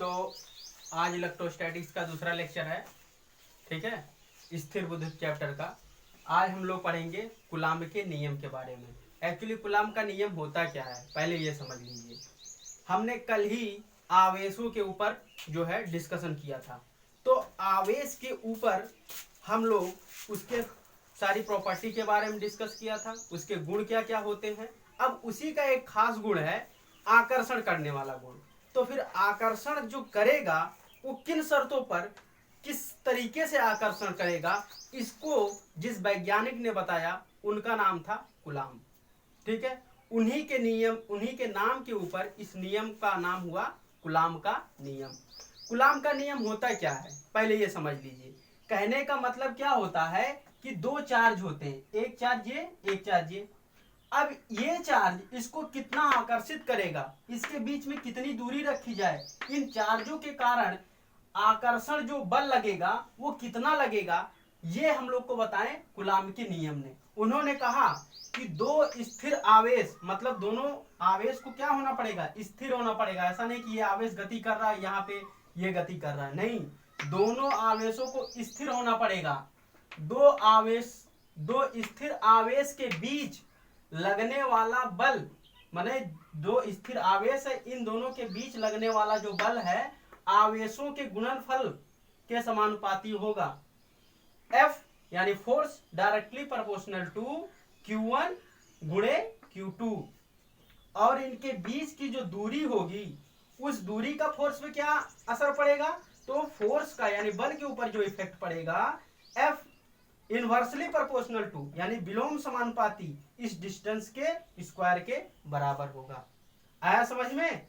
तो आज इलेक्ट्रोस्टैटिक्स का दूसरा लेक्चर है, ठीक है, स्थिर विद्युत चैप्टर का। आज हम लोग पढ़ेंगे कूलाम्ब के नियम के बारे में। एक्चुअली कूलाम्ब का नियम होता क्या है, पहले ये समझ लीजिए। हमने कल ही आवेशों के ऊपर जो है डिस्कशन किया था, तो आवेश के ऊपर हम लोग उसके सारी प्रॉपर्टी के बारे में डिस्कस किया था, उसके गुण क्या क्या होते हैं। अब उसी का एक खास गुण है आकर्षण करने वाला गुण। तो फिर आकर्षण जो करेगा वो किन शर्तों पर, किस तरीके से आकर्षण करेगा, इसको जिस वैज्ञानिक ने बताया उनका नाम था कूलाम्ब। ठीक है, उन्हीं के नियम, उन्हीं के नाम के ऊपर इस नियम का नाम हुआ कूलाम्ब का नियम। कूलाम्ब का नियम होता क्या है, पहले ये समझ लीजिए। कहने का मतलब क्या होता है कि दो चार्ज होते हैं, एक चार्ज ये, एक चार्ज ये। अब ये चार्ज इसको कितना आकर्षित करेगा, इसके बीच में कितनी दूरी रखी जाए, इन चार्जों के कारण आकर्षण जो बल लगेगा वो कितना लगेगा, ये हम लोग को बताएं कूलाम्ब के नियम ने। उन्होंने कहा कि दो स्थिर आवेश, मतलब दोनों आवेश को क्या होना पड़ेगा, स्थिर होना पड़ेगा। ऐसा नहीं कि ये आवेश गति कर रहा है, यहाँ पे ये गति कर रहा है, नहीं, दोनों आवेशों को स्थिर होना पड़ेगा। दो स्थिर आवेश के बीच लगने वाला बल, माने दो स्थिर आवेश है, इन दोनों के बीच लगने वाला जो बल है आवेशों के गुणनफल के समानुपाती होगा। F यानी force directly proportional to Q1 गुणे Q2, और इनके बीच की जो दूरी होगी उस दूरी का फोर्स पे क्या असर पड़ेगा, तो फोर्स का यानी बल के ऊपर जो इफेक्ट पड़ेगा F इनवर्सली प्रोपोर्शनल टू यानी विलोम समानुपाती इस डिस्टेंस के स्क्वायर के बराबर होगा। आया समझ में।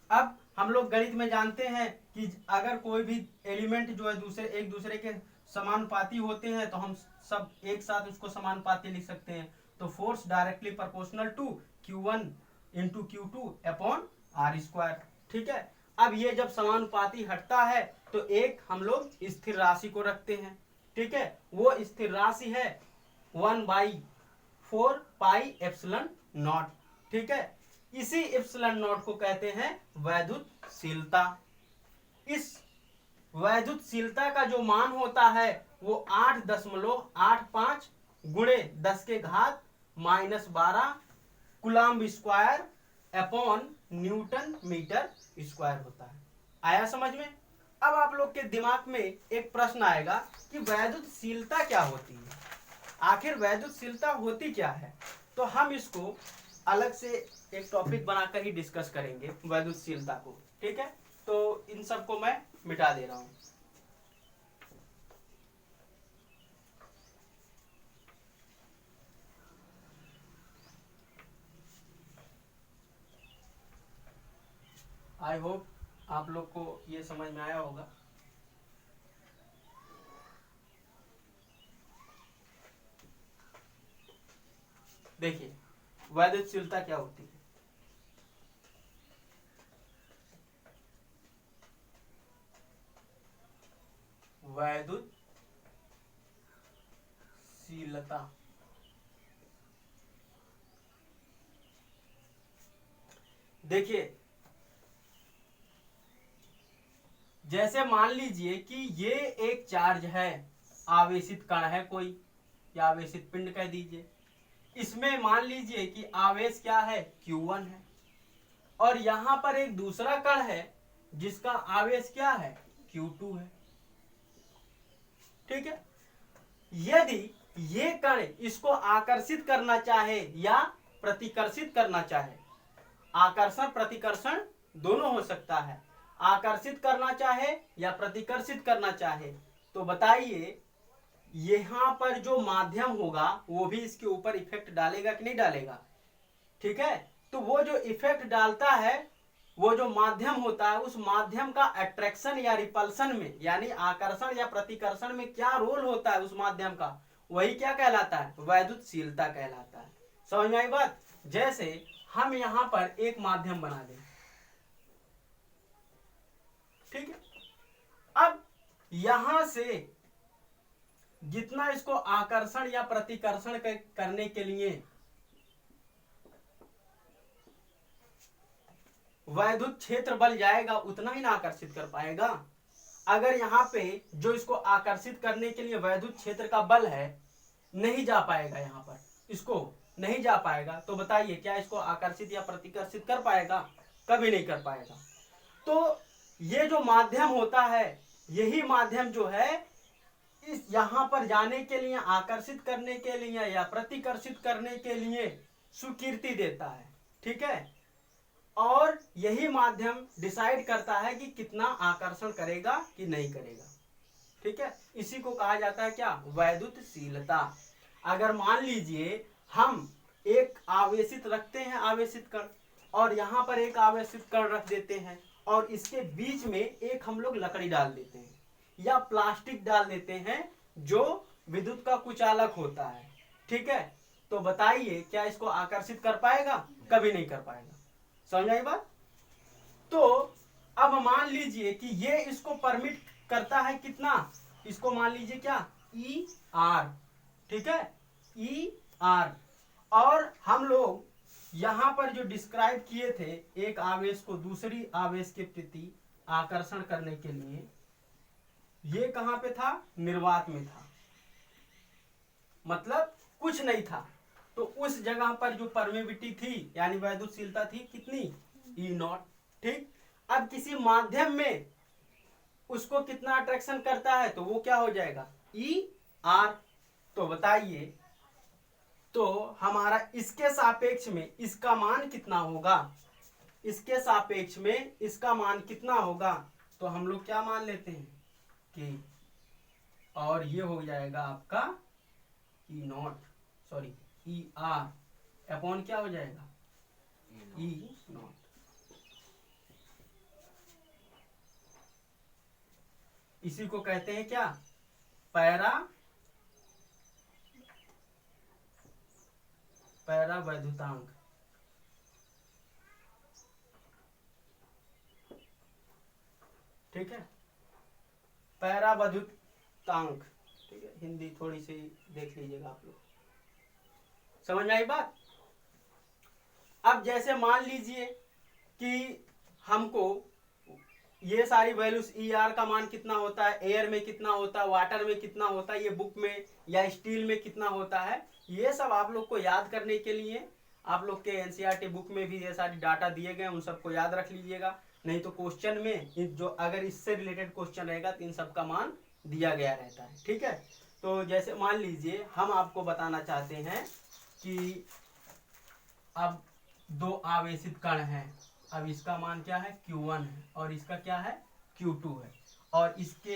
अब हम लोग गणित में जानते हैं कि अगर कोई भी एलिमेंट जो है एक दूसरे के समानुपाती होते हैं तो हम सब एक साथ उसको समानुपाती लिख सकते हैं। तो force directly proportional to Q1 into Q2 upon R square. ठीक है, अब ये जब समानुपाती हटता है तो एक हम लोग स्थिर राशि को रखते हैं। ठीक है, वो स्थिर राशि है 1/4 पाई एप्सिलॉन नॉट। ठीक है, इसी एप्सिलॉन नॉट को कहते हैं वैद्युतशीलता। इस वैद्युतशीलता का जो मान होता है वो 8.85 गुणे 10 के घात -12 coulomb square upon newton meter square होता है। आया समझ में। अब आप लोग के दिमाग में एक प्रश्न आएगा कि वैद्युतशीलता क्या होती है, आखिर वैद्युतशीलता होती क्या है। तो हम इसको अलग से एक टॉपिक बनाकर ही डिस्कस करेंगे वैद्युतशीलता को। ठीक है, तो इन सबको मैं मिटा दे रहा हूं। आई होप आप लोग को ये समझ में आया होगा। देखिए वैद्युतशीलता क्या होती है। वैद्युतशीलता देखिए, जैसे मान लीजिए कि ये एक चार्ज है, आवेशित कण है कोई, या आवेशित पिंड कह दीजिए। इसमें मान लीजिए कि आवेश क्या है, Q1 है, और यहां पर एक दूसरा कण है जिसका आवेश क्या है, Q2 है। ठीक है, यदि ये कण इसको आकर्षित करना चाहे या प्रतिकर्षित करना चाहे, आकर्षण प्रतिकर्षण दोनों हो सकता है, आकर्षित करना चाहे या प्रतिकर्षित करना चाहे, तो बताइए यहां पर जो माध्यम होगा वो भी इसके ऊपर इफेक्ट डालेगा कि नहीं डालेगा। ठीक है, तो वो जो इफेक्ट डालता है, वो जो माध्यम होता है, उस माध्यम का अट्रैक्शन या रिपल्सन में, यानी आकर्षण या प्रतिकर्षण में क्या रोल होता है उस माध्यम का, वही क्या कहलाता है, वैद्युतशीलता कहलाता है। समझ में आई बात। जैसे हम यहां पर एक माध्यम बना दें, ठीक है, अब यहां से जितना इसको आकर्षण या प्रतिकर्षण करने के लिए वैद्युत क्षेत्र बल जाएगा उतना ही ना आकर्षित कर पाएगा। अगर यहाँ पे जो इसको आकर्षित करने के लिए वैद्युत क्षेत्र का बल है नहीं जा पाएगा, यहाँ पर इसको नहीं जा पाएगा, तो बताइए क्या इसको आकर्षित या प्रतिकर्षित कर पाएगा? कभी नहीं कर पाएगा। तो ये जो माध्यम होता है, यही माध्यम जो है इस यहाँ पर जाने के लिए, आकर्षित करने के लिए या प्रतिकर्षित करने के लिए स्वीकृति देता है। ठीक है, और यही माध्यम डिसाइड करता है कि कितना आकर्षण करेगा कि नहीं करेगा। ठीक है, इसी को कहा जाता है क्या? वैद्युतशीलता। अगर मान लीजिए हम एक आवेशित रखते हैं, आवेशित कण, और यहाँ पर एक आवेशित कण रख देते हैं और इसके बीच में एक हम लोग लकड़ी डाल देते हैं या प्लास्टिक डाल देते हैं जो विद्युत का कुचालक होता है। ठीक है, तो बताइए क्या इसको आकर्षित कर पाएगा? कभी नहीं कर पाएगा। समझ आई बात? तो अब मान लीजिए कि ये इसको परमिट करता है कितना, इसको मान लीजिए क्या, ई आर। ठीक है, ई आर। और हम लोग यहां पर जो डिस्क्राइब किए थे एक आवेश को दूसरी आवेश के प्रति आकर्षण करने के लिए, ये कहां पे था? निर्वात में था, मतलब कुछ नहीं था। तो उस जगह पर जो परमिविटी थी यानी वैद्युतशीलता थी कितनी? ई नॉट। ठीक, अब किसी माध्यम में उसको कितना अट्रैक्शन करता है तो वो क्या हो जाएगा? E R. तो बताइए, तो हमारा इसके सापेक्ष में इसका मान कितना होगा? इसके सापेक्ष में इसका मान कितना होगा? तो हम लोग क्या मान लेते हैं कि, और ये हो जाएगा आपका E naught, sorry E R upon क्या हो जाएगा? E naught. इसी को कहते हैं क्या? पैरावैद्युतांक। ठीक है, पैरावैद्युतांक। ठीक है, हिंदी थोड़ी सी देख लीजिएगा आप लोग। समझ में आई बात? अब जैसे मान लीजिए कि हमको ये सारी वैल्यूज, ई आर का मान कितना होता है, एयर में कितना होता है, वाटर में कितना होता है, ये बुक में या स्टील में कितना होता है, ये सब आप लोग को याद करने के लिए आप लोग के एनसीईआरटी बुक में भी ये सारी डाटा दिए गए, उन सबको याद रख लीजिएगा। नहीं तो क्वेश्चन में जो अगर इससे रिलेटेड क्वेश्चन रहेगा तो इन सब का मान दिया गया रहता है। ठीक है, तो जैसे मान लीजिए हम आपको बताना चाहते हैं कि अब दो आवेशित कण हैं, अब इसका मान क्या है? Q1 है और इसका क्या है? Q2 है, और इसके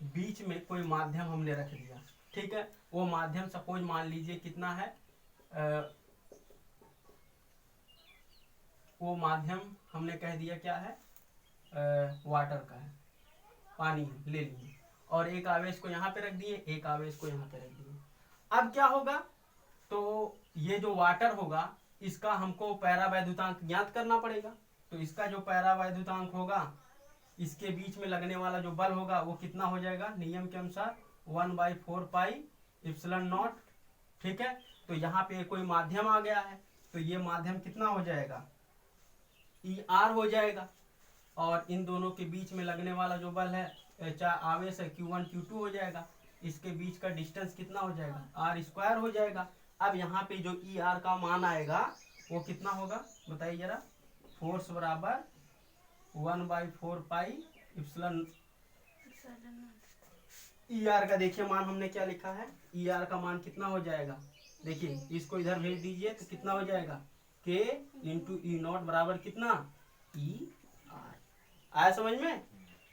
बीच में कोई माध्यम हमने रख दिया। ठीक है, वो माध्यम सपोज मान लीजिए कितना है, वो माध्यम हमने कह दिया क्या है, वाटर का है, पानी ले लिए, और एक आवेश को यहाँ पे रख दिए, एक आवेश को यहाँ पे रख दिए। अब क्या होगा? तो ये जो वाटर होगा इसका हमको पैरावैद्युतांक ज्ञात करना पड़ेगा। तो इसका जो पैरावैद्युतांक होगा, इसके बीच में लगने वाला जो बल होगा वो कितना हो जाएगा? नियम के अनुसार 1/4 पाई एप्सिलॉन नॉट। ठीक है, तो यहाँ पे कोई माध्यम आ गया है, तो ये माध्यम कितना हो जाएगा? ई आर हो जाएगा, और इन दोनों के बीच में लगने वाला जो बल है, आवेश है, Q1 Q2 हो जाएगा। इसके बीच का डिस्टेंस कितना हो जाएगा? आर स्क्वायर हो जाएगा। अब यहाँ पे जो ई आर का मान आएगा वो कितना होगा बताइए जरा? फोर्स बराबर 1/4 पाई एप्सिलॉन। ई आर का देखिए मान हमने क्या लिखा है, ई आर का मान कितना हो जाएगा? देखिए इसको इधर भेज दीजिए तो कितना हो जाएगा? K इंटू ई नॉट बराबर कितना? E R. आया समझ में?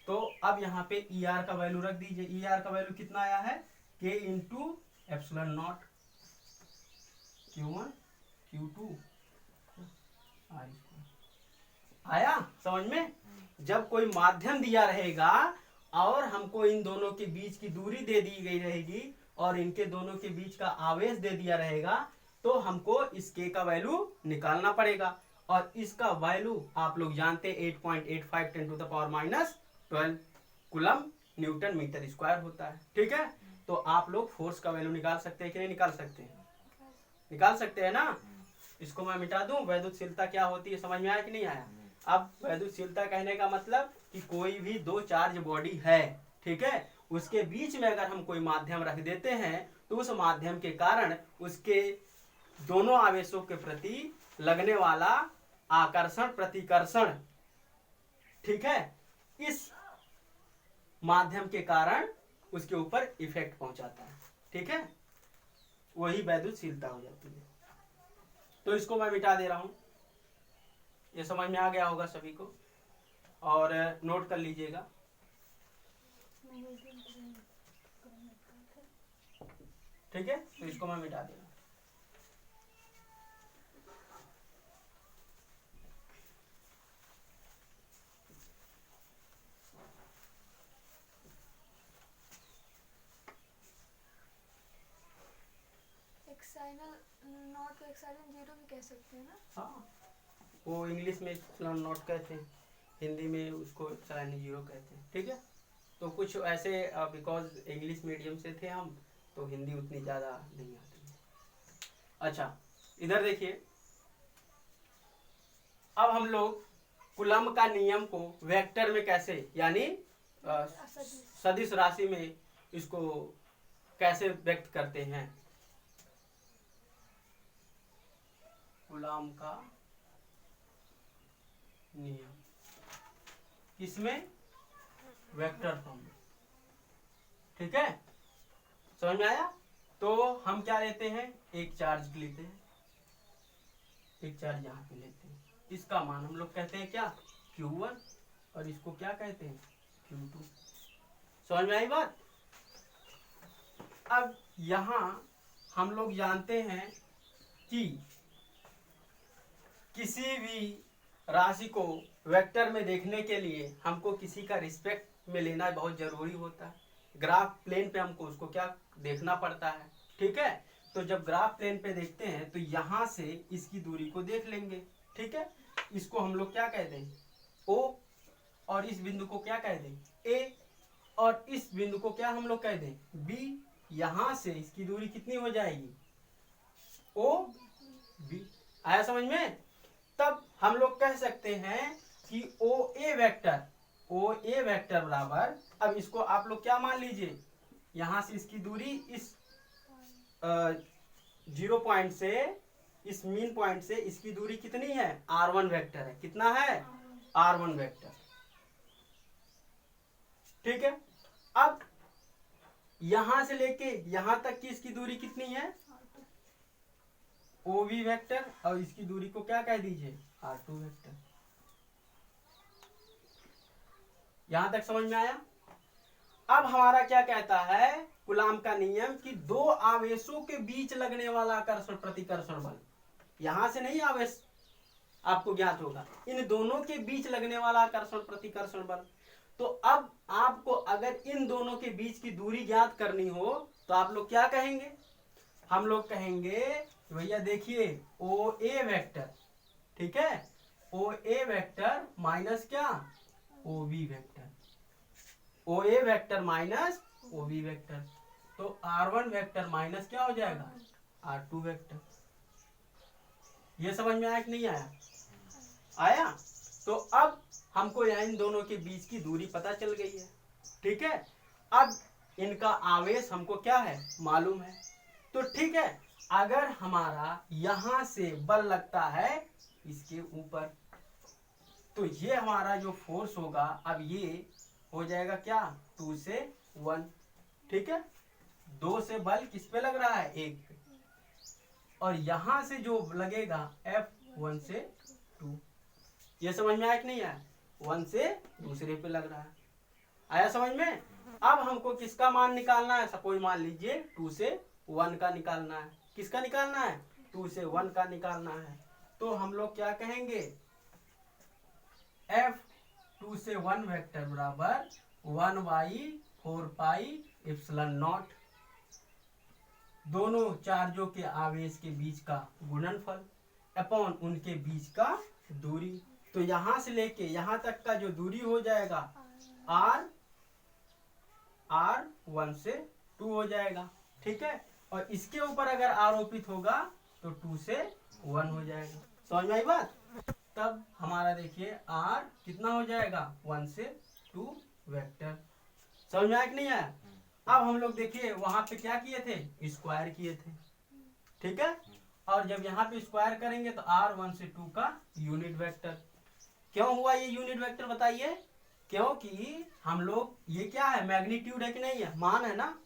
तो अब यहाँ पे ई आर का वैल्यू रख दीजिए। ई आर का वैल्यू कितना आया है? K into epsilon not Q1 Q2 R square. आया समझ में? जब कोई माध्यम दिया रहेगा और हमको इन दोनों के बीच की दूरी दे दी गई रहेगी और इनके दोनों के बीच का आवेश दे दिया रहेगा, तो हमको इस K का वैल्यू निकालना पड़ेगा। और इसका वैल्यू आप लोग जानते 8.85 10⁻12 कूलम न्यूटन मीटर स्क्वायर होता है। ठीक है, तो आप लोग फोर्स का वैल्यू निकाल सकते हैं कि नहीं निकाल सकते हैं? निकाल सकते हैं ना? इसको मैं मिटा दूं, वैद्युतशीलता क्या होती है समझ में आया कि नहीं आया? अब वैद्युतशीलता कहने का मतलब कि कोई भी दो चार्ज बॉडी है, ठीक है, उसके बीच में अगर हम कोई माध्यम रख देते हैं तो उस माध्यम के कारण उसके दोनों आवेशों के प्रति लगने वाला आकर्षण प्रतिकर्षण, ठीक है, इस माध्यम के कारण उसके ऊपर इफेक्ट पहुंचाता है, ठीक है, वही वैद्युतशीलता हो जाती है। तो इसको मैं मिटा दे रहा हूं। ये समझ में आ गया होगा सभी को, और नोट कर लीजिएगा। ठीक है, तो इसको मैं मिटा दे रहा हूं। नॉट को एक्साइलन जीरो भी कह सकते हैं ना? हाँ, वो इंग्लिश में एप्सिलॉन नॉट कहते हैं, हिंदी में उसको एप्सिलॉन जीरो कहते हैं, ठीक है। तो कुछ ऐसे बिकॉज इंग्लिश मीडियम से थे हम, तो हिंदी उतनी ज़्यादा नहीं आती है। अच्छा, इधर देखिए, अब हम लोग कूलम्ब का नियम को वेक्टर में कैसे, यानी सदिश राशि में इसको कैसे व्यक्त करते हैं। कूलम्ब का नियम किसमें, वेक्टर फॉर्म में, ठीक है, समझ में आया। तो हम क्या लेते हैं, एक चार्ज लेते हैं, एक चार्ज यहाँ पे लेते हैं, इसका मान हम लोग कहते हैं क्या, Q1, और इसको क्या कहते हैं, Q2। समझ में आई बात। अब यहाँ हम लोग जानते हैं कि किसी भी राशि को वेक्टर में देखने के लिए हमको किसी का रिस्पेक्ट में लेना बहुत जरूरी होता है। ग्राफ प्लेन पे हमको उसको क्या देखना पड़ता है, ठीक है। तो जब ग्राफ प्लेन पे देखते हैं तो यहाँ से इसकी दूरी को देख लेंगे, ठीक है। इसको हम लोग क्या कह दें, O, और इस बिंदु को क्या कह दें, A, और इस बिंदु को क्या हम लोग कह दें, B। यहाँ से इसकी दूरी कितनी हो जाएगी, OB। आया समझ में। तब हम लोग कह सकते हैं कि OA वेक्टर बराबर, अब इसको आप लोग क्या मान लीजिए, यहां से इसकी दूरी इस 0 पॉइंट से, इस मीन पॉइंट से इसकी दूरी कितनी है, R1 वेक्टर है। कितना है, R1 वेक्टर, ठीक है। अब यहां से लेके यहां तक की इसकी दूरी कितनी है, OB वेक्टर, और इसकी दूरी को क्या कह दीजिए, R2 वेक्टर। यहां तक समझ में आया। अब हमारा क्या कहता है कूलम्ब का नियम, कि दो आवेशों के बीच लगने वाला आकर्षण प्रतिकर्षण बल, यहां से नहीं आवेश आपको ज्ञात होगा, इन दोनों के बीच लगने वाला आकर्षण प्रतिकर्षण बल। तो अब आपको अगर इन दोनों के बीच की दूरी ज्ञात करनी हो तो आप लोग क्या कहेंगे, हम लोग कहेंगे भैया देखिए OA वेक्टर, ठीक है, OA वेक्टर माइनस क्या, OB vector, OA vector minus OB vector. तो R1 वेक्टर माइनस क्या हो जाएगा, R2 वेक्टर। ये समझ में आया कि नहीं आया, आया। तो अब हमको यहाँ इन दोनों के बीच की दूरी पता चल गई है, ठीक है। अब इनका आवेश हमको क्या है, मालूम है। तो ठीक है, अगर हमारा यहां से बल लगता है इसके ऊपर, तो ये हमारा जो फोर्स होगा, अब ये हो जाएगा क्या, 2 से 1, ठीक है। 2 से बल किस पे लग रहा है, 1 पे, और यहां से जो लगेगा F 1 से 2। ये समझ में आया कि नहीं आया, 1 से दूसरे पे लग रहा है। आया समझ में। अब हमको किसका मान निकालना है, सपोज मान लीजिए 2 से 1 का निकालना है। किसका निकालना है, 2 से 1 का निकालना है। तो हम लोग क्या कहेंगे, F 2 से 1 वेक्टर बराबर 1/4 पाई एप्सिलॉन नॉट, दोनों चार्जों के आवेश के बीच का गुणनफल अपॉन उनके बीच का दूरी। तो यहां से लेके यहां तक का जो दूरी हो जाएगा R1 से 2 हो जाएगा, ठीक है। और इसके ऊपर अगर आरोपित होगा तो 2 से 1 हो जाएगा। समझ में आई बात। तब हमारा देखिए आर कितना हो जाएगा 1 से 2 वेक्टर। समझ में आया कि नहीं आया? अब हम लोग देखिए वहां पे क्या किए थे, स्क्वायर किए थे, ठीक है। और जब यहाँ पे स्क्वायर करेंगे तो आर 1 से 2 का यूनिट वेक्टर। क्यों हुआ ये यूनिट वेक्टर बताइए? क्योंकि हम लोग ये क्या है, मैग्नीट्यूड है कि नहीं है, मान है ना।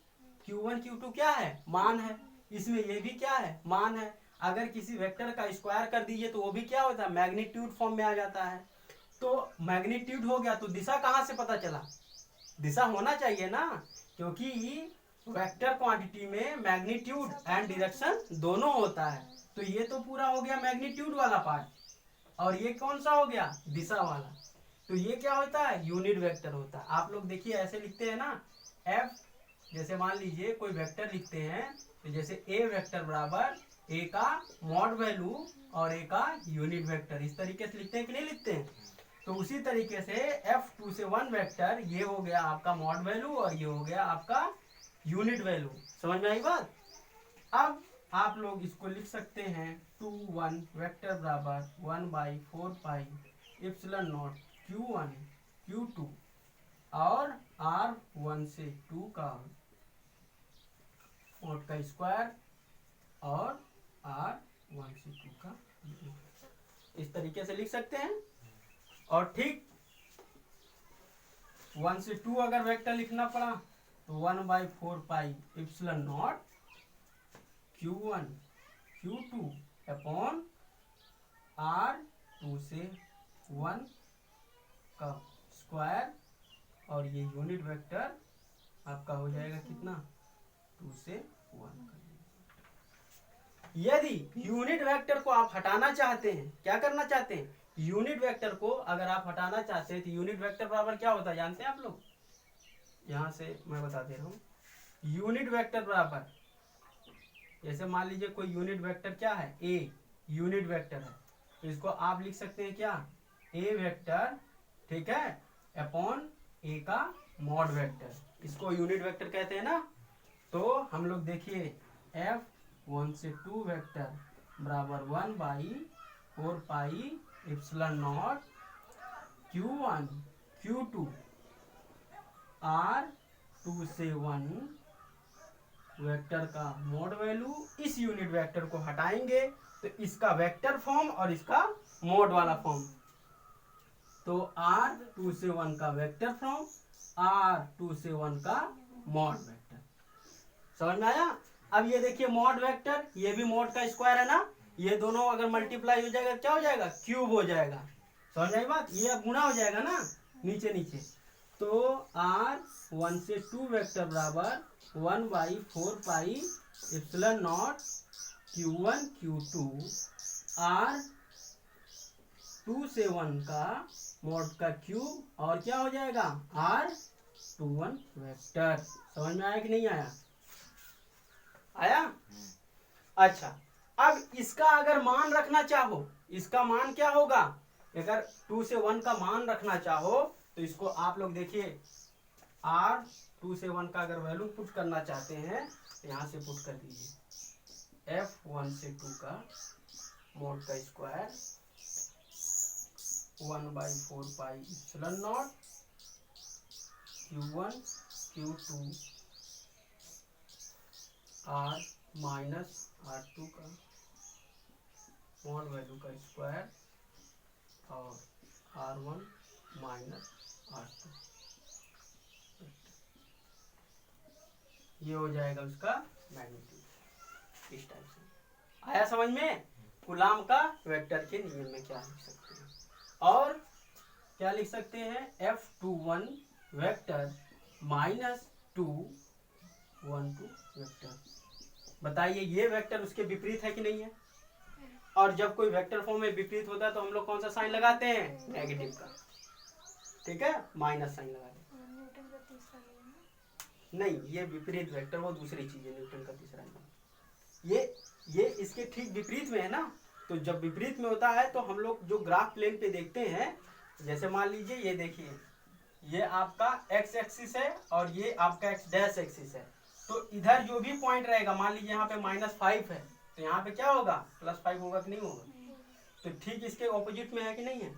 Q1 Q2 क्या है, मान है। इसमें ये भी क्या है, मान है। अगर किसी वेक्टर का स्क्वायर कर दीजिए तो वो भी क्या होता है, मैग्नीट्यूड फॉर्म में आ जाता है। तो मैग्नीट्यूड हो गया तो दिशा कहाँ से पता चला, दिशा होना चाहिए ना, क्योंकि वेक्टर क्वांटिटी में मैग्नीट्यूड एंड डायरेक्शन दोनों होता है। तो ये तो पूरा हो गया मैग्नीट्यूड वाला पार्ट, और ये कौन सा हो गया, दिशा वाला। तो ये क्या होता है, यूनिट वेक्टर होता है। आप लोग देखिए ऐसे लिखते हैं ना, एफ, जैसे मान लीजिए कोई वेक्टर लिखते हैं तो जैसे ए वेक्टर बराबर ए का मॉड वैल्यू और ए का यूनिट वेक्टर, इस तरीके से लिखते हैं कि नहीं लिखते हैं। तो उसी तरीके से F2 से 1 वेक्टर, ये हो गया आपका मॉड वैल्यू और ये हो गया आपका यूनिट वैल्यू। समझ में आई बात? अब आप लोग इसको लिख सकते हैं 2 1 वेक्टर बराबर 1/4 pi epsilon not Q1 Q2 और R1 से 2 का मोड का स्क्वायर और R1 से 2 का, इस तरीके से लिख सकते हैं। और ठीक 1 से 2 अगर वेक्टर लिखना पड़ा तो 1/4 pi epsilon not Q1 Q2 upon R2 से 1 का स्क्वायर, और ये यूनिट वेक्टर आपका हो जाएगा कितना, 2 से 1 का। यदि यूनिट वेक्टर को आप हटाना चाहते हैं, क्या करना चाहते हैं, यूनिट वेक्टर को अगर आप हटाना चाहते हैं तो यूनिट वेक्टर बराबर क्या होता है जानते हैं आप लोग? यहां से मैं बता दे रहा हूं, यूनिट वेक्टर बराबर, जैसे मान लीजिए कोई यूनिट वेक्टर क्या है, ए यूनिट वेक्टर है, तो इसको आप लिख सकते हैं क्या, ए वेक्टर, ठीक है, अपॉन ए का मॉड वेक्टर, इसको यूनिट वेक्टर कहते हैं ना। तो हम लोग देखिए F1 से 2 वेक्टर बराबर 1/4 pi epsilon not Q1 Q2 R2 से 1 वेक्टर का मोड वैल्यू, इस यूनिट वेक्टर को हटाएंगे तो इसका वेक्टर फॉर्म और इसका मोड वाला फॉर्म। तो R2 से 1 का वेक्टर फॉर्म, R2 से 1 का मोड वेक्टर। समझ में आया? अब ये देखिए मॉड वेक्टर, ये भी मॉड का स्क्वायर है ना, ये दोनों अगर मल्टीप्लाई हो जाएगा क्या हो जाएगा, क्यूब हो जाएगा। समझ आई बात? ये अब गुणा हो जाएगा ना नीचे नीचे। तो R1 से 2 वेक्टर बराबर 1/4 pi epsilon not Q1 Q2 R2 से 1 का मोड का क्यूब, और क्या हो जाएगा R21 वेक्टर। समझ में आया कि नहीं आया? आया? अच्छा, अब इसका अगर मान रखना चाहो, इसका मान क्या होगा, अगर 2 से 1 का मान रखना चाहो तो इसको आप लोग देखिए R2 से 1 का अगर वैल्यू पुट करना चाहते हैं तो यहाँ से पुट कर दीजिए F1 से 2 का मोड का square 1/4 pi epsilon not Q1 Q2 R minus R2 का मोड वैल्यू का स्क्वायर और R1 माइनस R2, ये हो जाएगा उसका मैग्नीट्यूड। इस टाइप से आया समझ में? कूलाम का वेक्टर के नियम में क्या लिख सकते हैं, और क्या लिख सकते हैं, F21 वेक्टर -2 1 2 वेक्टर। बताइए ये वेक्टर उसके विपरीत है कि नहीं है? और जब कोई वेक्टर फॉर्म में विपरीत होता है तो हम लोग कौन सा साइन लगाते हैं, नेगेटिव का, ठीक है, माइनस साइन लगाते हैं। न्यूटन का तीसरा नियम है। नहीं, ये विपरीत वेक्टर वो दूसरी चीज है, न्यूटन का तीसरा नियम ये इसके ठीक विपरीत में है ना। तो जब विपरीत में होता है तो हम लोग जो ग्राफ प्लेन पे देखते हैं, जैसे मान लीजिए ये देखिए, ये आपका x एक्सिस है और ये आपका x डैश एक्सिस है। तो इधर जो भी पॉइंट रहेगा, मान लीजिए यहाँ पे -5 है तो यहाँ पे क्या होगा, +5 होगा कि नहीं होगा? तो तो ठीक इसके ऑपोजिट में है कि नहीं है?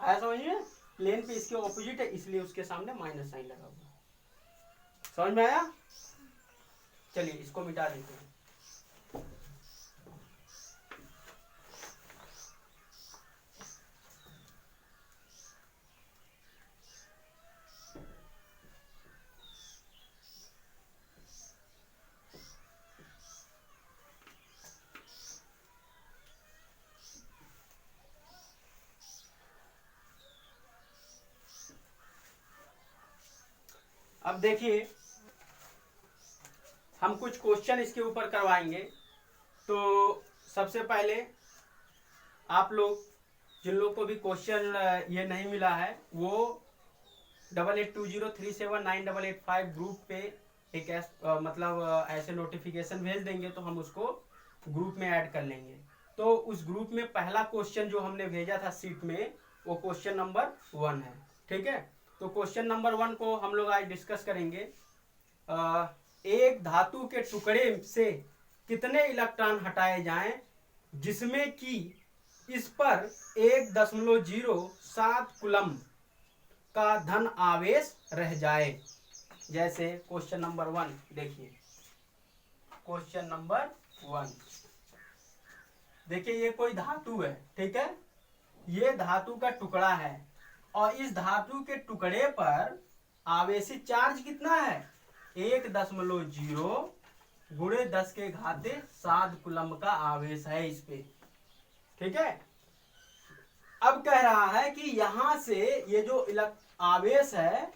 आया समझ में? प्लेन पे इसके ऑपोजिट है, इसलिए उसके सामने माइनस साइन लगा हुआ है। समझ में आया? चलिए इसको मिटा देते हैं। अब देखिए हम कुछ क्वेश्चन इसके ऊपर करवाएंगे। तो सबसे पहले आप लोग जिन लोग को भी क्वेश्चन ये नहीं मिला है वो 8820379885 ग्रुप पे एक ऐसे नोटिफिकेशन भेज देंगे तो हम उसको ग्रुप में ऐड कर लेंगे। तो उस ग्रुप में पहला क्वेश्चन जो हमने भेजा था सीट में वो क्वेश्चन नंबर 1 है। ठीक है, तो क्वेश्चन नंबर 1 को हम लोग आज डिस्कस करेंगे। एक धातु के टुकड़े से कितने इलेक्ट्रॉन हटाए जाएं जिसमें कि इस पर 1.07 कूलम का धन आवेश रह जाए। जैसे क्वेश्चन नंबर 1 देखिए, क्वेश्चन नंबर 1 देखिए, ये कोई धातु है। ठीक है, ये धातु का टुकड़ा है और इस धातु के टुकड़े पर आवेशित चार्ज कितना है? 1.0 गुणे 10⁻7 कूलम का आवेश है इस पे। ठीक है, अब कह रहा है कि यहां से ये जो आवेश है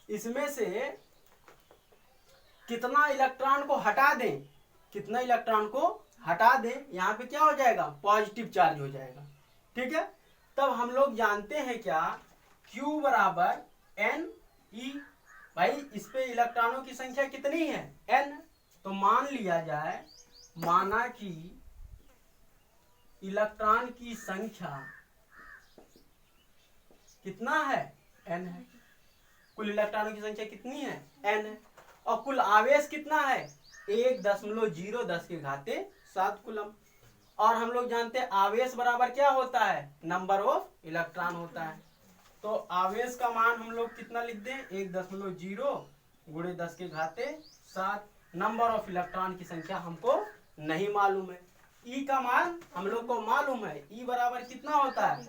इसमें से कितना इलेक्ट्रॉन को हटा दें, कितना इलेक्ट्रॉन को हटा दें, यहाँ पे क्या हो जाएगा? पॉजिटिव चार्ज हो जाएगा। ठीक है, तब हम लोग जानते हैं क्या? Q बराबर NE। भाई इस पे इलेक्ट्रॉनों की संख्या कितनी है? N। तो मान लिया जाए, माना कि इलेक्ट्रॉन की संख्या कितना है? N है। कुल इलेक्ट्रॉनों की संख्या कितनी है? N है। और कुल आवेश कितना है? 1.010⁻7 कूलम। और हम लोग जानते हैं आवेश बराबर क्या होता है? नंबर ऑफ इलेक्ट्रॉन होता है। तो आवेश का मान हम लोग कितना लिख दें? 1.0 गुणे 10⁻7। नंबर ऑफ इलेक्ट्रॉन की संख्या हमको नहीं मालूम है। ई का मान हम लोग को मालूम है। ई बराबर कितना होता है?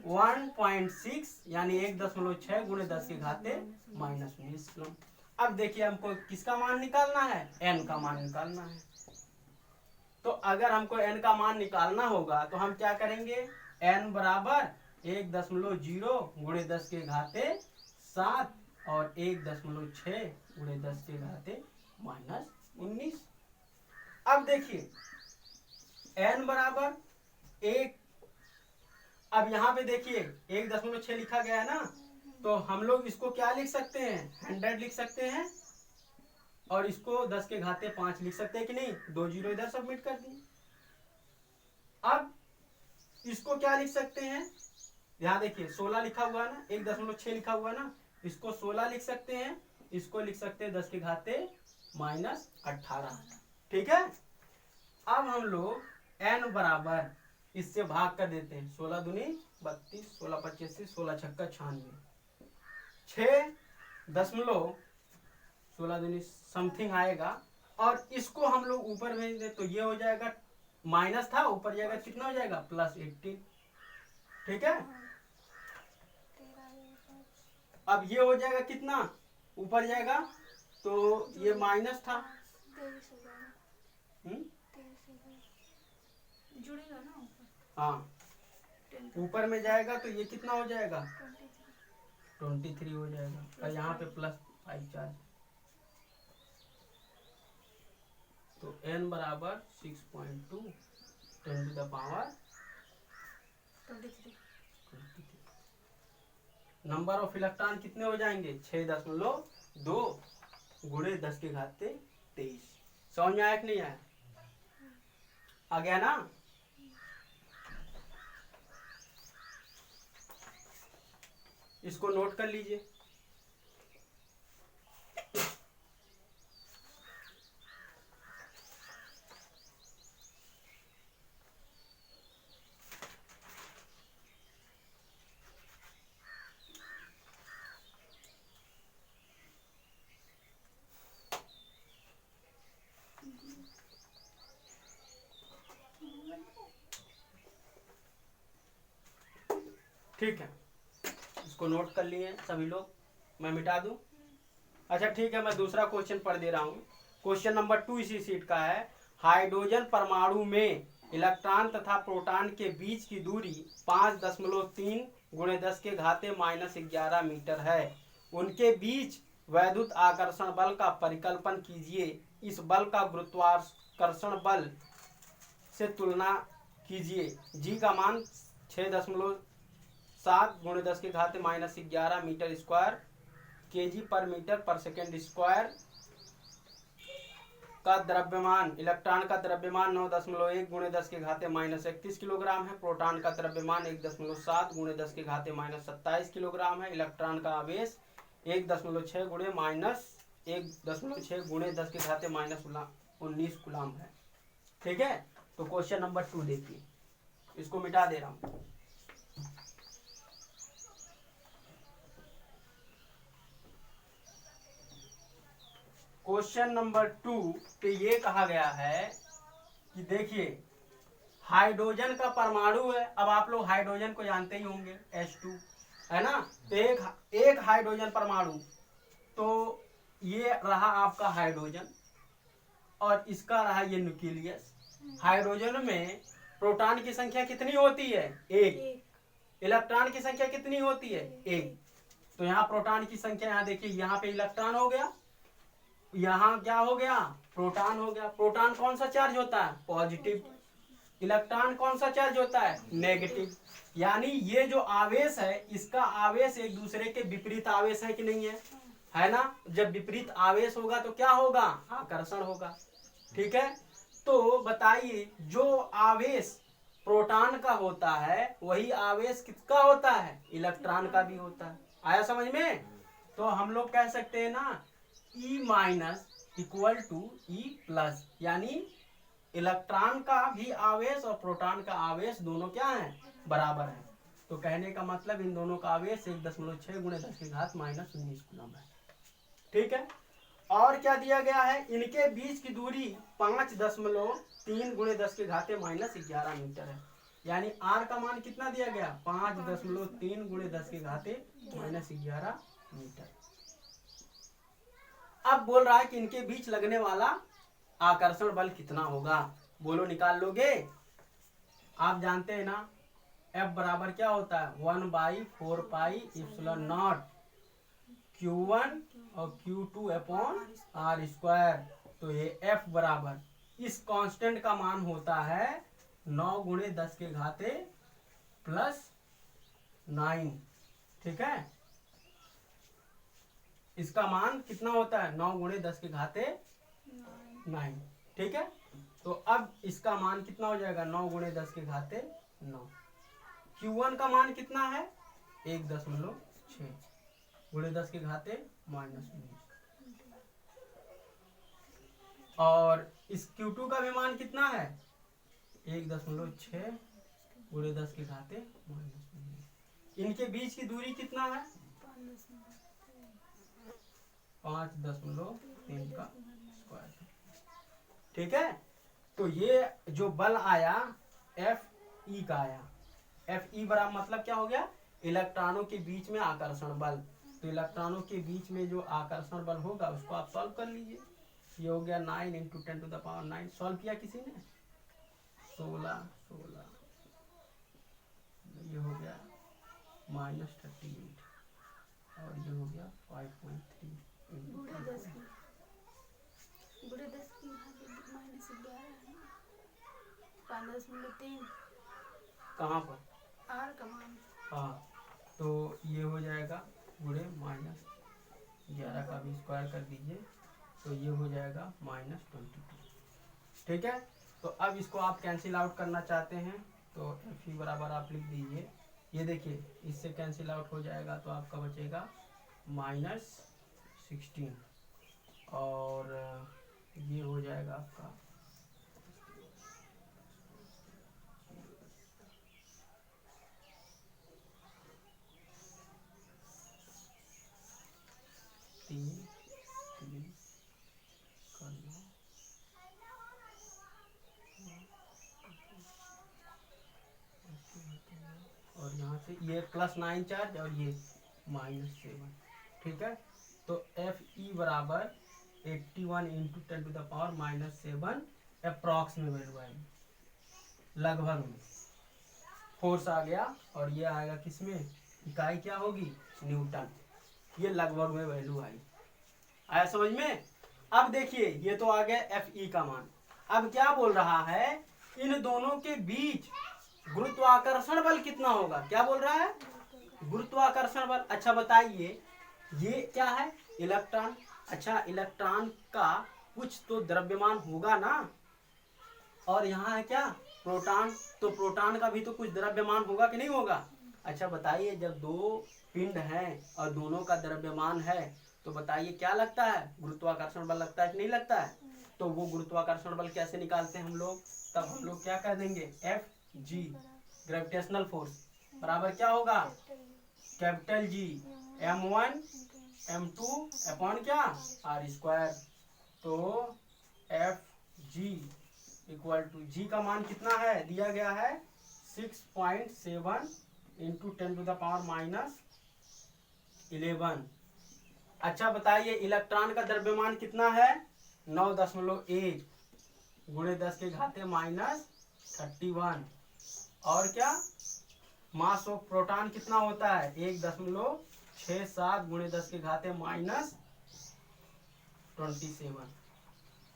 1.6 यानी 1.6 गुणे 10⁻−19 कूलम। अब देखिए हमको किसका मान निकालना है? एन का मान निकालना है। तो अगर हमको एन का मान निकालना होगा तो हम क्या करेंगे? एन बराबर 1.0 गुणे 10⁻7 और 1.6 गुणे 10⁻−19। अब देखिए एन बराबर 1। अब यहाँ पे देखिए 1.6 लिखा गया है ना, तो हम लोग इसको क्या लिख सकते हैं? 100 लिख सकते हैं और इसको 10⁻5 लिख सकते हैं कि नहीं? 2 जीरो इधर सबमिट कर दिए। अब इसको क्या लिख सकते हैं? यहाँ देखिए 16 लिखा हुआ है ना, 1.6 लिखा हुआ है ना, इसको 16 लिख सकते हैं, इसको लिख सकते हैं 10⁻18। ठीक है, अब हम लोग n बराबर इससे भाग कर देते हैं। 16 दूनी 32, 16 25, 16 छक्का 96, 6.16 दूनी समथिंग आएगा। और इसको हम लोग ऊपर भेज दे तो ये हो जाएगा, माइनस था ऊपर जाएगा, कितना हो जाएगा? +18। ठीक है, अब ये हो जाएगा कितना? ऊपर जाएगा तो ये माइनस था। जुड़ेगा ना ऊपर। हाँ, ऊपर में जाएगा तो ये कितना हो जाएगा? 23 हो जाएगा। और यहाँ पे +5 चार्ज। तो n बराबर 6.2 10⁻23। नंबर ऑफ इलेक्ट्रॉन कितने हो जाएंगे? 6.2 गुणे 10⁻23। समझ में आया कि नहीं आया? आ गया ना? इसको नोट कर लीजिए। ठीक है, इसको नोट कर लिए सभी लोग, मैं मिटा दूं। अच्छा ठीक है, मैं दूसरा क्वेश्चन पढ़ दे रहा हूँ। क्वेश्चन नंबर 2 इसी सीट का है। हाइड्रोजन परमाणु में इलेक्ट्रॉन तथा प्रोटॉन के बीच की दूरी 5.3 गुणे 10 के घाते -11 मीटर है। उनके बीच वैद्युत आकर्षण बल का परिकल्पन कीजिए। इस बल का गुरुत्वाकर्षण बल से तुलना कीजिए। जी का मान 6.7 गुणे 10 के घाते -11 मीटर स्क्वायर केजी पर मीटर पर सेकेंड स्क्वायर का द्रव्यमान, इलेक्ट्रॉन का द्रव्यमान 9.1 गुणे 10 के घाते -31 किलोग्राम है। प्रोटॉन का द्रव्यमान 1.7 गुणे 10 के घाते -27 किलोग्राम है। इलेक्ट्रॉन का आवेश 1.6 गुणे 10 के घाते -19 कूलम है। ठीक है, तो क्वेश्चन नंबर 2 देखिए, इसको मिटा दे रहा हूं। क्वेश्चन नंबर 2 पे ये कहा गया है कि देखिए हाइड्रोजन का परमाणु है। अब आप लोग हाइड्रोजन को जानते ही होंगे, H2 है ना। तो एक हाइड्रोजन परमाणु, तो ये रहा आपका हाइड्रोजन और इसका रहा ये न्यूक्लियस। हाइड्रोजन में प्रोटॉन की संख्या कितनी होती है? 1। इलेक्ट्रॉन की संख्या कितनी होती है? 1। तो यहाँ प्रोटॉन की संख्या, यहाँ देखिए, यहाँ पे इलेक्ट्रॉन हो गया, यहाँ क्या हो गया? प्रोटॉन हो गया। प्रोटॉन कौन सा चार्ज होता है? पॉजिटिव। इलेक्ट्रॉन कौन सा चार्ज होता है? नेगेटिव। यानी ये जो आवेश है, इसका आवेश एक दूसरे के विपरीत आवेश है कि नहीं है ना। जब विपरीत आवेश होगा तो क्या होगा? आकर्षण होगा। ठीक है, तो बताइए जो आवेश प्रोटॉन का होता है वही आवेश किसका होता है? इलेक्ट्रॉन का भी होता है। आया समझ में? तो हम लोग कह सकते हैं ना E minus equal to E plus, यानी इलेक्ट्रॉन का भी आवेश और प्रोटॉन का आवेश दोनों क्या है? बराबर है। तो कहने का मतलब इन दोनों का आवेश 1.6 गुणे 10 के घात -19 कूलम है। ठीक है, और क्या दिया गया है? इनके बीच की दूरी 5.3 गुणे 10 के घाते -11 मीटर है। यानी R का मान कितना दिया गया? 5.3 गुणे 10 के घाते -11 मीटर। अब बोल रहा है कि इनके बीच लगने वाला आकर्षण बल कितना होगा? बोलो, निकाल लोगे? आप जानते हैं ना F बराबर क्या होता है? 1/4 पाई एप्सिलॉन नॉट Q1 और Q2 अपॉन R स्क्वायर। तो ये F बराबर, इस कांस्टेंट का मान होता है 9 गुणे 10 के घाते +9। ठीक है, इसका मान कितना होता है? 9 गुणे 10 के घाते 9। ठीक है, तो अब इसका मान कितना हो जाएगा? 9 गुणे 10 के घाते 9। Q1 का मान कितना है? 1.6 गुणे 10 के घाते -19। और इस Q2 का भी मान कितना है? 1.6 गुणे 10 के घाते -19। इनके बीच की दूरी कितना है? 5.3 का स्क्वायर। ठीक है, तो ये जो बल आया Fe का आया। Fe बराबर मतलब क्या हो गया? इलेक्ट्रॉनों के बीच में आकर्षण बल। तो इलेक्ट्रॉनों के बीच में जो आकर्षण बल होगा उसको आप सॉल्व कर लीजिए। ये हो गया 9 × 10⁻⁹ सॉल्व किया किसी ने? 16 ये हो गया -38 और ये हो गया 5.3 गुणे 10 की -11 है ना, 5.3 कहाँ पर? R का मान। हाँ, तो ये हो जाएगा गुणे -11 का भी स्क्वायर कर दीजिए, तो ये हो जाएगा -22। ठीक है, तो अब इसको आप कैंसिल आउट करना चाहते हैं तो Fe बराबर आप लिख दीजिए। ये देखिए, इससे कैंसिल आउट हो जाएगा तो आपका बचेगा -16 और ये हो जाएगा आपका तीन करना से ये +9 चार्ज और ये -7, ठीक है। तो Fe बराबर 81 इंटू 10⁻⁻7 अप्रॉक्स में वैल्यू आएगी, लगभग में फोर्स आ गया, और ये आएगा किसमें, इकाई क्या होगी, न्यूटन। ये लगभग में वैल्यू आई, आया समझ में। अब देखिए ये तो आ गया Fe का मान। अब क्या बोल रहा है, इन दोनों के बीच गुरुत्वाकर्षण बल कितना होगा, क्या बोल रहा है, गुरुत्वाकर्षण बल। अच्छा बताइए, ये क्या है, इलेक्ट्रॉन। अच्छा इलेक्ट्रॉन का कुछ तो द्रव्यमान होगा ना, और यहाँ है क्या, प्रोटॉन, तो प्रोटॉन का भी तो कुछ द्रव्यमान होगा कि नहीं होगा। अच्छा बताइए, जब दो पिंड हैं और दोनों का द्रव्यमान है, तो बताइए क्या लगता है, गुरुत्वाकर्षण बल लगता है कि नहीं लगता है। तो वो गुरुत्वाकर्षण बल कैसे निकालते हैं हम लोग, तब हम लोग क्या कह देंगे, Fg ग्रेविटेशनल फोर्स बराबर क्या होगा, capital G m1 m2 upon क्या, r²। तो Fg इक्वल टू G का मान कितना है, दिया गया है 6.7 इंटू 10⁻11। अच्छा बताइए, इलेक्ट्रॉन का द्रव्यमान कितना है, 9.1 गुणे 10⁻31। और क्या, मास ऑफ प्रोटॉन कितना होता है, 1.67 गुणे 10⁻27,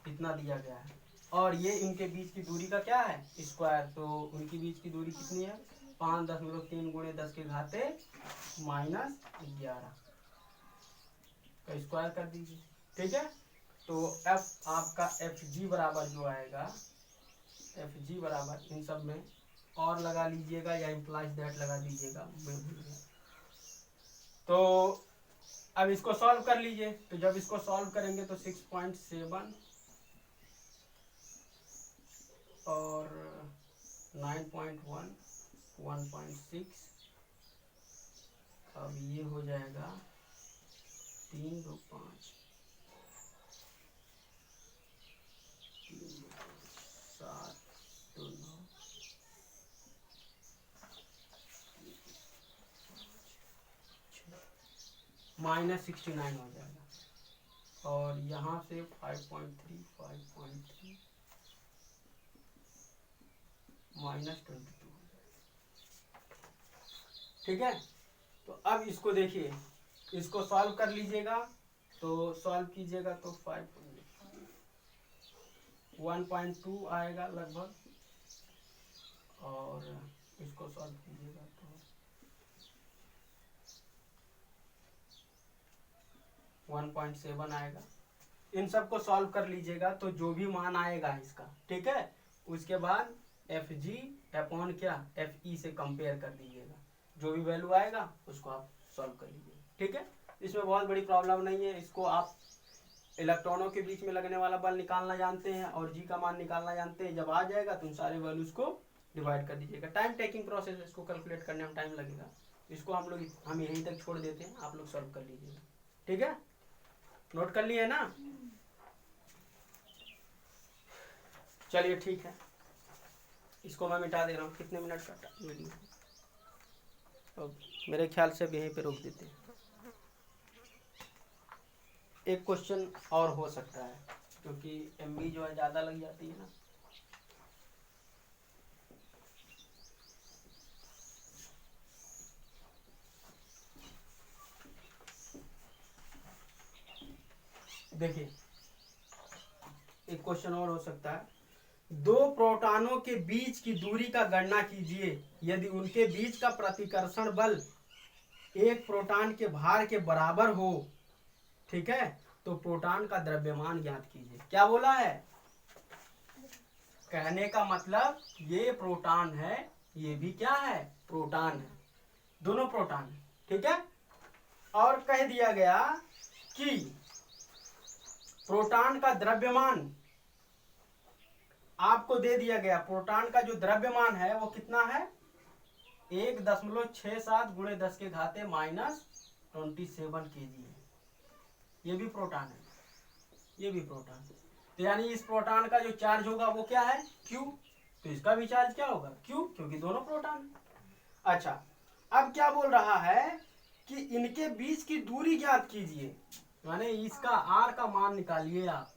इतना दिया गया है। और ये इनके बीच की दूरी का क्या है, स्क्वायर, तो उनकी बीच की दूरी कितनी है, 5.3 गुणे 10⁻11 का स्क्वायर कर दीजिए, ठीक है। तो F आपका Fg बराबर जो आएगा, Fg बराबर इन सब में और लगा लीजिएगा या इम्प्लाइज दैट लगा दीजिएगा, मैं भूल गया। तो अब इसको सॉल्व कर लीजिए, तो जब इसको सॉल्व करेंगे तो 6.7 और 9.1 1.6, अब ये हो जाएगा 3 2 5 7 2 9 -69 हो जाएगा, और यहाँ से 5.3 5.3 -22, ठीक है। तो अब इसको देखिए, इसको सॉल्व कर लीजिएगा, तो सॉल्व कीजिएगा तो 1.2 आएगा लगभग, और इसको सॉल्व कीजिएगा तो 1.7 आएगा। इन सब को सॉल्व कर लीजिएगा, तो जो भी मान आएगा इसका, ठीक है, उसके बाद Fg अपॉन क्या, Fe से कंपेयर कर दीजिएगा, जो भी वैल्यू आएगा उसको आप सॉल्व कर लीजिएगा, ठीक है। इसमें बहुत बड़ी प्रॉब्लम नहीं है, इसको आप इलेक्ट्रॉनों के बीच में लगने वाला बल निकालना जानते हैं और G का मान निकालना जानते हैं। जब आ जाएगा तो उन सारे वैल्यूज को डिवाइड कर दीजिएगा। टाइम टेकिंग प्रोसेस, इसको कैलकुलेट करने में टाइम लगेगा, इसको हम यहीं तक छोड़ देते हैं, आप लोग सॉल्व कर लीजिएगा, ठीक है। नोट कर लिए ना, चलिए ठीक है, इसको मैं मिटा दे रहा हूँ। कितने मिनट का वीडियो, तो मेरे ख्याल से अब यहीं पे रोक देते हैं। एक क्वेश्चन और हो सकता है, क्योंकि MB जो है ज़्यादा लग जाती है ना। देखिए एक क्वेश्चन और हो सकता है, दो प्रोटॉनों के बीच की दूरी का गणना कीजिए, यदि उनके बीच का प्रतिकर्षण बल एक प्रोटॉन के भार के बराबर हो, ठीक है, तो प्रोटॉन का द्रव्यमान ज्ञात कीजिए। क्या बोला है, कहने का मतलब ये प्रोटॉन है, ये भी क्या है, प्रोटॉन है, दोनों प्रोटॉन है, ठीक है। और कह दिया गया कि प्रोटॉन का द्रव्यमान आपको दे दिया गया, प्रोटॉन का जो द्रव्यमान है वो कितना है, 1.67 गुणे 10⁻27 kg है। ये भी प्रोटॉन है, ये भी प्रोटॉन, तो यानी इस प्रोटॉन का जो चार्ज होगा वो क्या है, Q, तो इसका भी चार्ज क्या होगा, Q, क्योंकि दोनों प्रोटॉन है। अच्छा, अब क्या बोल रहा है कि इनके बीच की दूरी ज्ञात कीजिए, माने इसका आर का मान निकालिए आप,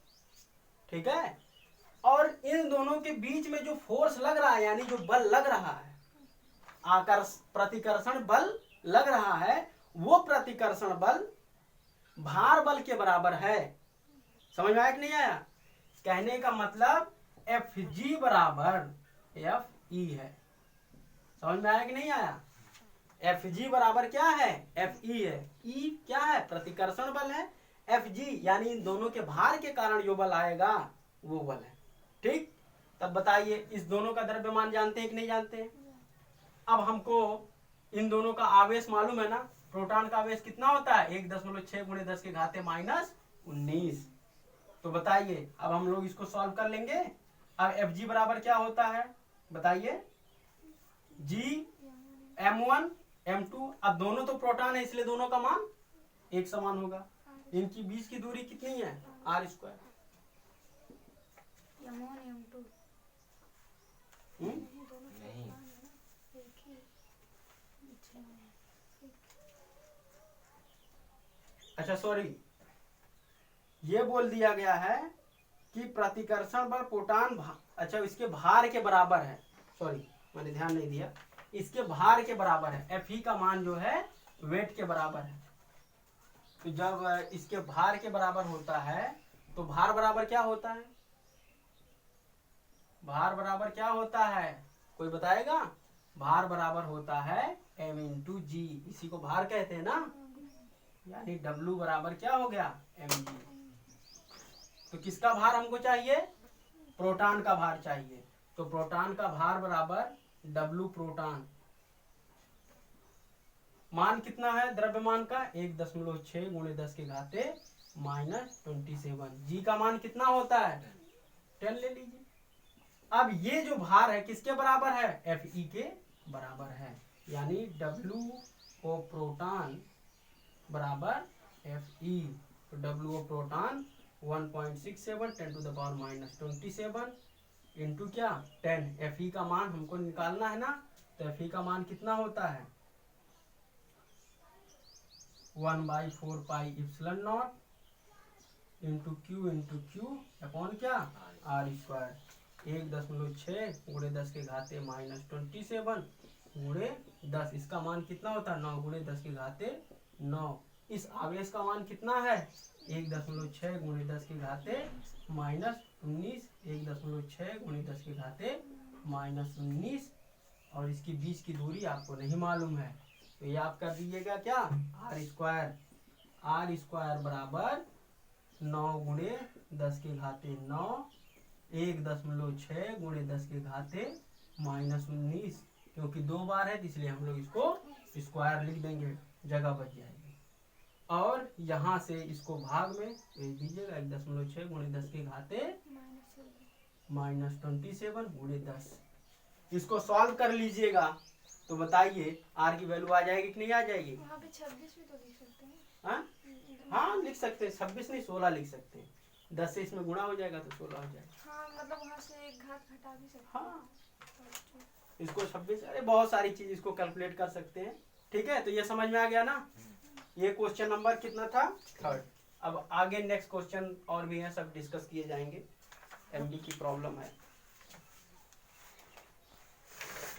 ठीक है। और इन दोनों के बीच में जो फोर्स लग रहा है, यानी जो बल लग रहा है, प्रतिकर्षण बल लग रहा है, वो प्रतिकर्षण बल भार बल के बराबर है। समझ में आया कि नहीं आया? कहने का मतलब एफ जी बराबर एफ ई है। समझ में आया कि नहीं आया? एफ जी बराबर क्या है? एफ ई है। ई क्या है? प्रतिकर्षण बल है। एफ जी यानी इन दोनों के भार के कारण जो बल आएगा वो बल है। ठीक, तब बताइए इस दोनों का द्रव्यमान जानते हैं कि नहीं जानते हैं? अब हमको इन दोनों का आवेश मालूम है ना, प्रोटॉन का आवेश कितना होता है? 1.6 × 10 के घाते -19। तो बताइए, अब हम लोग इसको सॉल्व कर लेंगे। अब एफ जी बराबर क्या होता है बताइए? जी m1 m2। अब दोनों तो प्रोटॉन है इसलिए दोनों का मान एक समान होगा। इनकी बीच की दूरी कितनी है? r²। अच्छा सॉरी, ये बोल दिया गया है कि प्रतिकर्षण बल प्रोटॉन अच्छा इसके भार के बराबर है। सॉरी मैंने ध्यान नहीं दिया, इसके भार के बराबर है। एफ ई का मान जो है वेट के बराबर है। तो जब इसके भार के बराबर होता है तो भार बराबर क्या होता है? भार बराबर क्या होता है? कोई बताएगा? भार बराबर होता है m×g। इसी को भार कहते हैं ना, यानी W बराबर क्या हो गया? mg। तो किसका भार हमको चाहिए? प्रोटॉन का भार चाहिए। तो प्रोटॉन का भार बराबर W प्रोटॉन। मान कितना है द्रव्यमान का? 1.6 × 10 के घाते -27। जी का मान कितना होता है? 10 ले लीजिए। अब ये जो भार है किसके बराबर है? एफ ई के बराबर है, यानी W ओ प्रोटॉन बराबर एफ ई। तो W ओ प्रोटॉन 1.67 10⁻⁻27 इंटू क्या 10। एफ ई का मान हमको निकालना है ना, तो एफ ई का मान कितना होता है? 1/4 pi epsilon naught into Q upon क्या r²। 1.6 × 10 के घाते -27 × 10। इसका मान कितना होता है? 9 × 10 के घाते 9। इस आवेश का मान कितना है? 1.6 × 10 के घाते -19। 1.6 × 10 के घाते -19। और इसकी बीच की दूरी आपको नहीं मालूम है, तो ये आप कर दीजिएगा क्या? r² बराबर 9 × 10 के घाते 9। 1.6 × 10 के घाते -19। क्योंकि 2 बार है तो इसलिए हम लोग इसको स्क्वायर लिख देंगे, जगह बच जाएगी। और यहाँ से इसको भाग में भेज दीजिएगा। 1.6 × 10 के घाते -27 × 10। इसको सॉल्व कर लीजिएगा तो बताइए आर की वैल्यू आ जाएगी कि नहीं आ जाएगी? वहाँ पे 26 भी तो लिख सकते हैं। हाँ लिख सकते हैं, 26 नहीं 16 लिख सकते हैं। 10 से इसमें गुणा हो जाएगा तो 16 हो जाएगा। हाँ मतलब वहाँ से एक घात घटा भी सकते हैं। हाँ इसको 26, अरे बहुत सारी चीज इसको कैलकुलेट कर सकते हैं। ठीक है, तो ये समझ में आ गया ना? ये क्वेश्चन नंबर कितना था? 3rd। अब आगे नेक्स्ट क्वेश्चन और भी हैं, सब डिस्कस किए जाएंगे। एमडी की प्रॉब्लम है।